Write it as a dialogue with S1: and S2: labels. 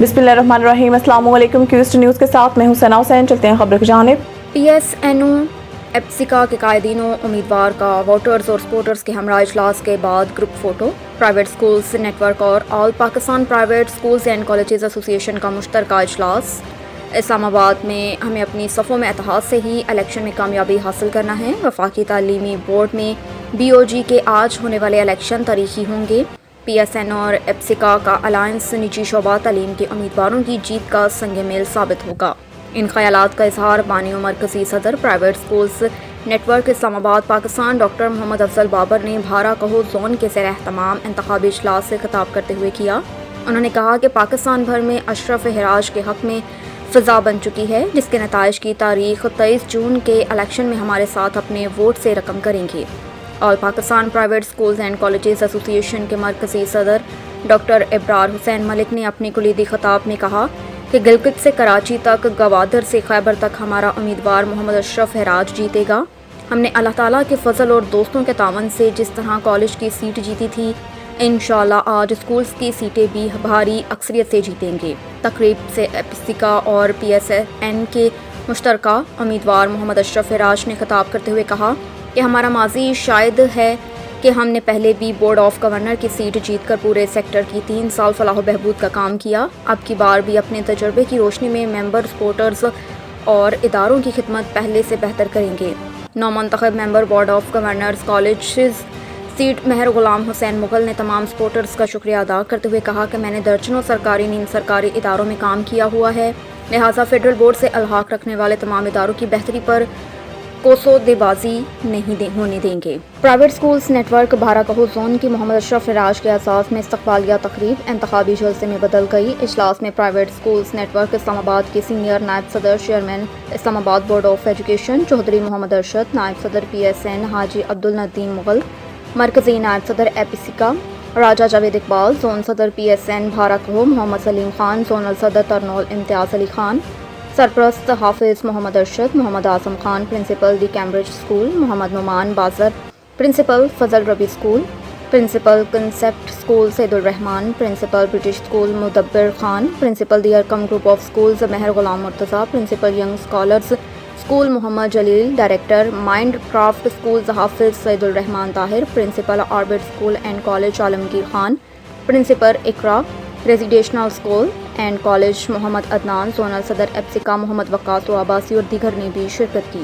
S1: बिस्मिल्लाहिर्रहमानिर्रहीम। अस्सलाम वालेकुम। क्यूस्ट न्यूज़ के साथ मैं हूं सना हुसैन। चलते हैं खबर की जानिब।
S2: PSNO एप्सिका के कायदीनों उम्मीदवार का वोटर्स और सपोर्टर्स के हमरा इजलास के बाद group photo. Private schools network और all Pakistan private schools and colleges association का मुश्तरका इजलास। इस्लामाबाद में हमें अपनी सफ़ों में इत्तेहाद से ही इलेक्शन में कामयाबी हासिल करना है। वफाकी तालीमी बोर्ड में BOG के आज होने वाले इलेक्शन तारीखी होंगे। PSN और एप्सिका का अलायंस निजी शोबा तालीम के उम्मीदवारों की जीत का संग मेल साबित होगा। इन ख्यालात का इजहार बानी मरकज़ी सदर private schools network Islamabad Pakistan doctor Mohammad Afzal Babar ने भारा कहो जोन के ज़ेर एहतमाम इंतखाबी इजलास से खिताब करते हुए किया। उन्होंने कहा कि पाकिस्तान भर में अशरफ हिराज के हक़ में फ़िज़ा बन चुकी है, जिसके नताइज की तारीख 23 जून के इलेक्शन में हमारे साथ अपने वोट से रकम करेंगे। All Pakistan private schools and colleges association के मरकज़ी सदर डॉक्टर इब्रार हुसैन मलिक ने अपनी कुलीदी खिताब में कहा कि गिलगित से कराची तक, गवादर से खैबर तक हमारा उम्मीदवार मोहम्मद अशरफ हिराज जीतेगा। हमने अल्लाह ताला के फजल और दोस्तों के तावन से जिस तरह कॉलेज की सीट जीती थी, इंशाअल्लाह आज स्कूल्स की सीटें भी भारी अक्सरियत से जीतेंगे। तकरीब से एप्सिका और PSN के मुश्तरका उम्मीदवार मोहम्मद अशरफ हिराज ने खिताब करते हुए कहा कि हमारा माजी शायद है कि हमने पहले भी बोर्ड ऑफ गवर्नर की सीट जीतकर पूरे सेक्टर की 3 साल फलाह बहबूद का काम किया। अब की बार भी अपने तजर्बे की रोशनी में मेंबर सपोर्टर्स और इदारों की खिदमत पहले से बेहतर करेंगे। नौमंतखब member board of governors college seat Mehar Ghulam Hussain Mughal ने तमाम सपोर्टर्स का शुक्रिया अदा करते हुए कहा कि मैंने दर्जनों सरकारी नीम सरकारी इदारों में काम किया हुआ है, लिहाजा फेडरल बोर्ड से अलहाक रखने वाले तमाम इदारों की बेहतरी पर कोसोदेबाजी नहीं होने देंगे। प्राइवेट स्कूल्स नेटवर्क भारा कहो जोन की मोहम्मद अशरफ हिराज के एहसास में इस्तकबालिया तकरीब इंतखाबी जलसे में बदल गई। इजलास में प्राइवेट स्कूल्स नेटवर्क इस्लामाबाद के सीनियर नायब सदर chairman Islamabad board of education Chaudhry Mohammad Arshad, नायब सदर PSN हाजी अब्दुल नदीम मुगल, मरकजी नायब सदर एप्सिका राजा जावेद इकबाल, जोन सदर PSN Bharakahu Mohammad Saleem Khan, zonal सदर तरनौल इम्तियाज़ अली खान, सरप्रस्त Hafiz Mohammad Arshad, Mohammad Azam Khan, principal the Cambridge school, Mohammad Noman Bazar, principal Fazal Rabi school, principal concept school Saidul Rehman, principal British school Mudabbir Khan, principal the Arqam group of schools Mehar Ghulam Murtaza, principal young scholars school Mohammad Jalil, director mind craft school Hafiz Saidul Rehman Tahir, principal orbit school and college Alamgir Khan, principal Iqra residential school and college Mohammad Adnan, zonal सदर एप्सिका मोहम्मद वक्कास आबासी और दीगर ने भी शिरकत की।